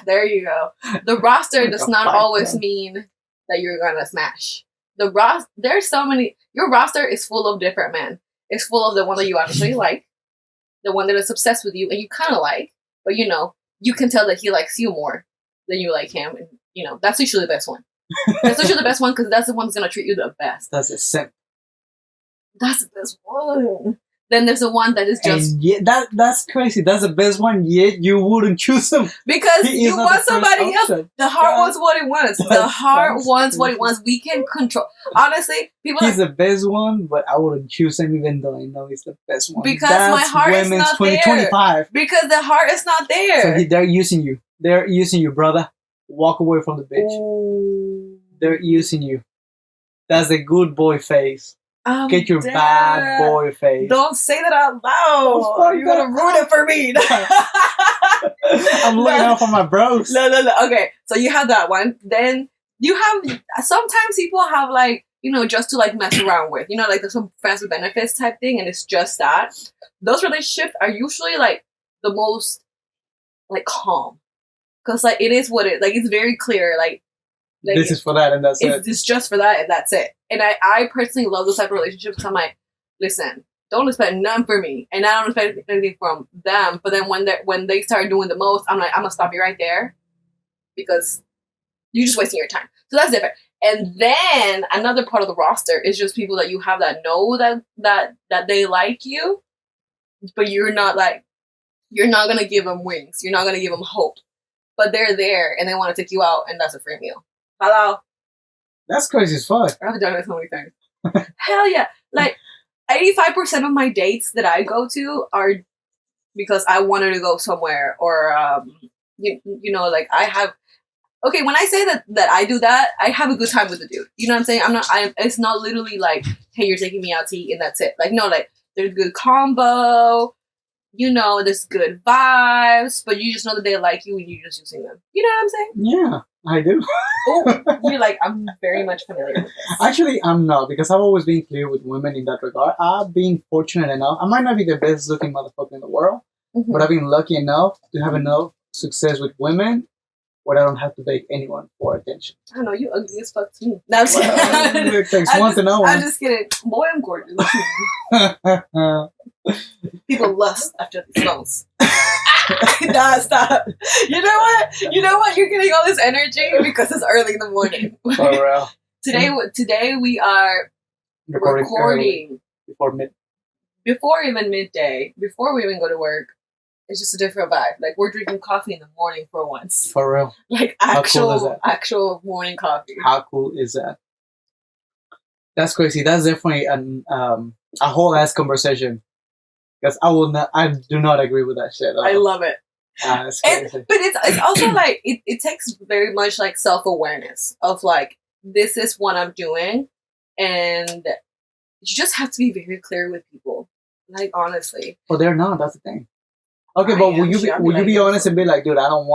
there you go. The roster does not always mean that you're gonna smash. There's so many. Your roster is full of different men. It's full of the one that you actually like, the one that is obsessed with you and you kind of like, but you know, you can tell that he likes you more than you like him, and you know that's usually the best one. That's usually the best one because that's the one that's gonna treat you the best. That's a simp. That's the best one. Then there's the one that is just... And yeah, that's crazy. That's the best one, yet you wouldn't choose him. Because you want somebody else. The heart wants what it wants. The heart wants what it wants. We can control... Honestly, people... He's the best one, but I wouldn't choose him even though I know he's the best one. Because my heart is not 2025. There. Because the heart is not there. So they're using you. They're using you, brother. Walk away from the bitch. Ooh. They're using you. That's a good boy face. Get your bad boy face. Don't say that out loud. You're going to ruin it for me. I'm looking out for my bros. No. Okay, so you have that one. Then you have... Sometimes people have like, you know, just to like mess around with. You know, like there's some friends with benefits type thing and it's just that. Those relationships are usually like the most like calm. Because like it is what it... Like it's very clear. Like this is for that and that's it. It's just for that and that's it. And I personally love those type of relationships because I'm like, listen, don't expect none from me. And I don't expect anything from them. But then when they start doing the most, I'm like, I'm going to stop you right there. Because you're just wasting your time. So that's different. And then another part of the roster is just people that you have that know that they like you. But you're not going to give them wings. You're not going to give them hope. But they're there and they want to take you out and that's a free meal. Hello? That's crazy as fuck. I've done it so many times. Hell yeah. Like, 85% of my dates that I go to are because I wanted to go somewhere or, you know, like I have... Okay, when I say that I do that, I have a good time with the dude. You know what I'm saying? It's not literally like, hey, you're taking me out to eat and that's it. Like, no, like, there's good combo. You know, there's good vibes, but you just know that they like you and you're just using them. You know what I'm saying? Yeah, I do. Oh, you're like, I'm very much familiar with this. Actually, I'm not, because I've always been clear with women in that regard. I've been fortunate enough. I might not be the best looking motherfucker in the world, but I've been lucky enough to have enough success with women where I don't have to beg anyone for attention. I know, you ugly as fuck to me. No, I'm just kidding. It takes one to know one. I'm just kidding. Boy, I'm gorgeous. People lust after these phones. Nah, stop. You know what? You're getting all this energy because it's early in the morning. For real. Today we are recording before even midday, before we even go to work. It's just a different vibe. Like we're drinking coffee in the morning for once. For real. Like actual morning coffee. How cool is that? That's crazy. That's definitely a whole ass conversation. Because I do not agree with that shit. I love it. It's crazy. But it's also like it takes very much like self-awareness of like, this is what I'm doing, and you just have to be very clear with people. Like honestly. Well, they're not. That's the thing. Okay, but will you be honest and be like, dude, I don't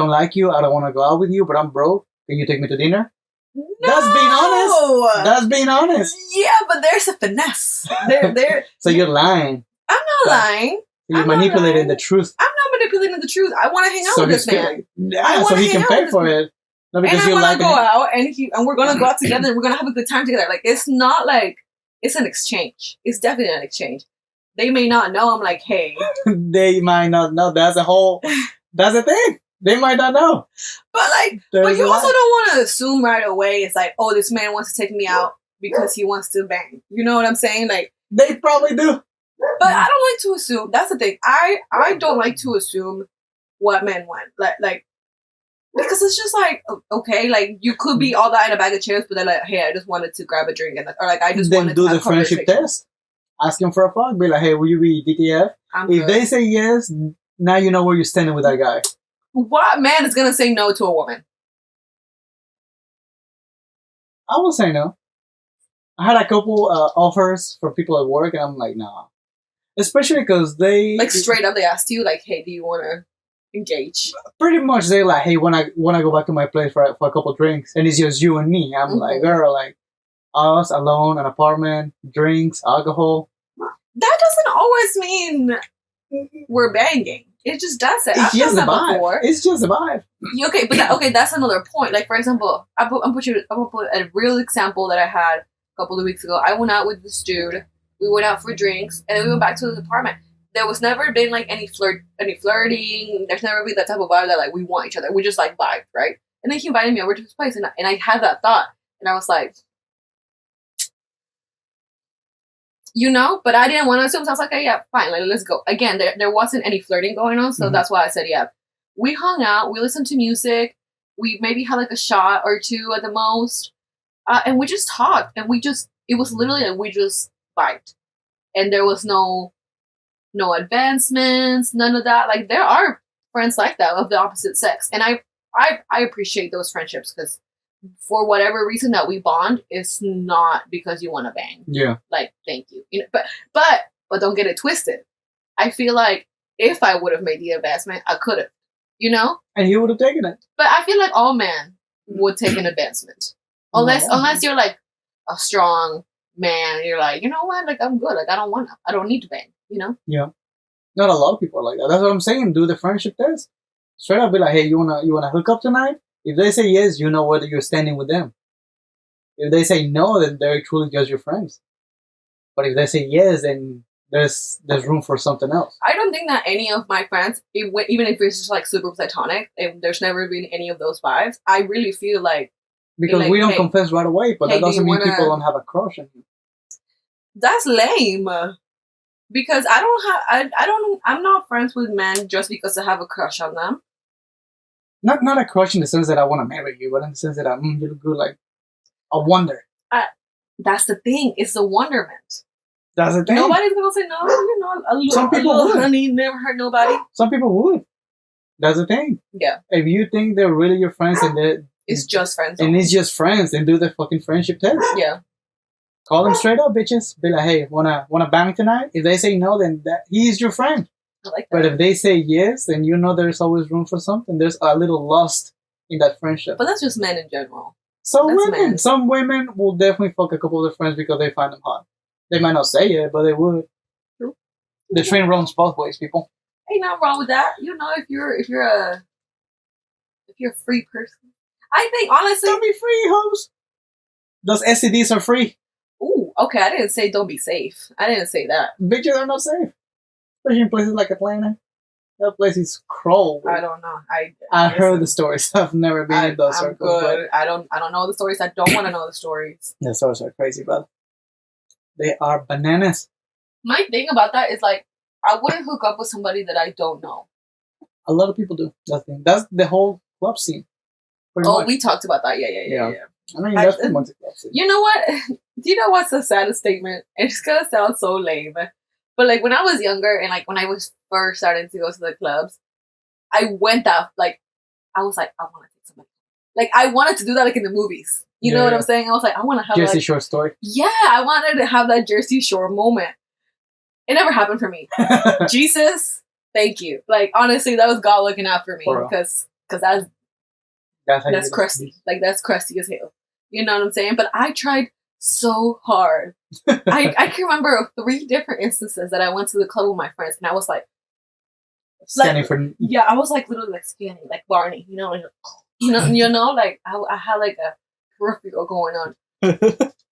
like you. I don't want to go out with you, but I'm broke. Can you take me to dinner? No! That's being honest. That's being honest. Yeah, but there's a finesse. There. So you're lying. I'm not lying. You're manipulating the truth. I'm not manipulating the truth. I want to hang out with this man. Yeah, so he can pay for it. No, because you like. And I want to go out, and we're gonna go out together, and we're gonna have a good time together. Like it's not like it's an exchange. It's definitely an exchange. They may not know. I'm like, hey. They might not know. That's the thing. They might not know. But but you also don't want to assume right away. It's like, oh, this man wants to take me out because he wants to bang. You know what I'm saying? Like they probably do. But I don't like to assume. That's the thing. I don't like to assume what men want. Like because it's just like, okay, like you could be all that in a bag of chips, but then like, hey, I just wanted to grab a drink or like I just wanted to have do the friendship test. Ask him for a fuck. Be like, hey, will you be DTF? If they say yes, now you know where you're standing with that guy. What man is gonna say no to a woman? I will say no. I had a couple offers for people at work, and I'm like, nah. Especially because they like straight up they asked you like, hey, do you want to engage? Pretty much they like, hey, when I go back to my place for a couple drinks, and it's just you and me. I'm like, girl, like us alone, an apartment, drinks, alcohol. That doesn't always mean we're banging. It just does it. It's I've just done a that vibe. before. It's just a vibe. Okay, but that's another point. Like for example, I'm gonna put a real example that I had a couple of weeks ago. I went out with this dude. We went out for drinks, and then we went back to his apartment. There was never been like any flirting. There's never been that type of vibe that like we want each other. We just like vibed, right? And then he invited me over to his place, and I had that thought, and I was like, but I didn't want to assume. So I was like, okay, yeah, fine, like, let's go. Again, there wasn't any flirting going on, so that's why I said, yeah. We hung out, we listened to music, we maybe had like a shot or two at the most, and we just talked, and it was literally like we just vibed. And there was no advancements, none of that. Like there are friends like that of the opposite sex, and I appreciate those friendships because for whatever reason that we bond, it's not because you want to bang. Yeah. Like, thank you. But don't get it twisted. I feel like if I would have made the advancement, I could have. And he would have taken it. But I feel like all men would take an advancement. Unless you're like a strong man, you're like, you know what, like I'm good. Like I don't need to bang, Yeah. Not a lot of people are like that. That's what I'm saying. Do the friendship test. Straight up be like, hey, you wanna hook up tonight? If they say yes, you know whether you're standing with them. If they say no, then they're truly just your friends. But if they say yes, then there's room for something else. I don't think that any of my friends, even if it's just like super platonic, if there's never been any of those vibes, I really feel like because like, we don't hey, confess right away, but hey, that doesn't mean people don't have a crush on you. That's lame. Because I'm not friends with men just because I have a crush on them. Not a crush in the sense that I want to marry you, but in the sense that you look good, like a wonder. That's the thing. It's the wonderment. That's the thing. Nobody's gonna say no. Some people a little would. honey never hurt nobody. Some people would. That's the thing. Yeah. If you think they're really your friends and it's just friends, and it's just friends, then do the fucking friendship test. Yeah. Call them straight up, bitches. Be like, hey, wanna bang tonight? If they say no, then he's your friend. I like that. But if they say yes, then there's always room for something. There's a little lust in that friendship. But that's just men in general. Some women will definitely fuck a couple of their friends because they find them hot. They might not say it, but they would. True. The train runs both ways, people. Ain't nothing wrong with that. If you're a free person, I think honestly, don't be free, hoes. Those STDs are free. Ooh, okay. I didn't say don't be safe. I didn't say that. Bitches are not safe, especially in places like Atlanta. That place is cruel. I don't know. I heard the stories. I've never been in those circles. Good. I don't know the stories. I don't want to know the stories. The stories are crazy, brother. They are bananas. My thing about that is like I wouldn't hook up with somebody that I don't know. A lot of people do. That's the whole club scene. Much. We talked about that. Yeah. I mean, that's pretty much the club scene. You know what? Do you know what's the saddest statement? It's gonna sound so lame, but like when I was younger and like when I was first starting to go to the clubs, I went out like I was like I want to take somebody. Like I wanted to do that like in the movies. You know what I'm saying? I was like I want to have Jersey Shore story. Yeah, I wanted to have that Jersey Shore moment. It never happened for me. Jesus, thank you. Like honestly, that was God looking out for me because that's crusty. Like that's crusty as hell. You know what I'm saying? But I tried so hard. I can remember 3 different instances that I went to the club with my friends, and I was like, scanning for. Yeah, I was like literally like scanning, like Barney. Like I had like a peripheral going on.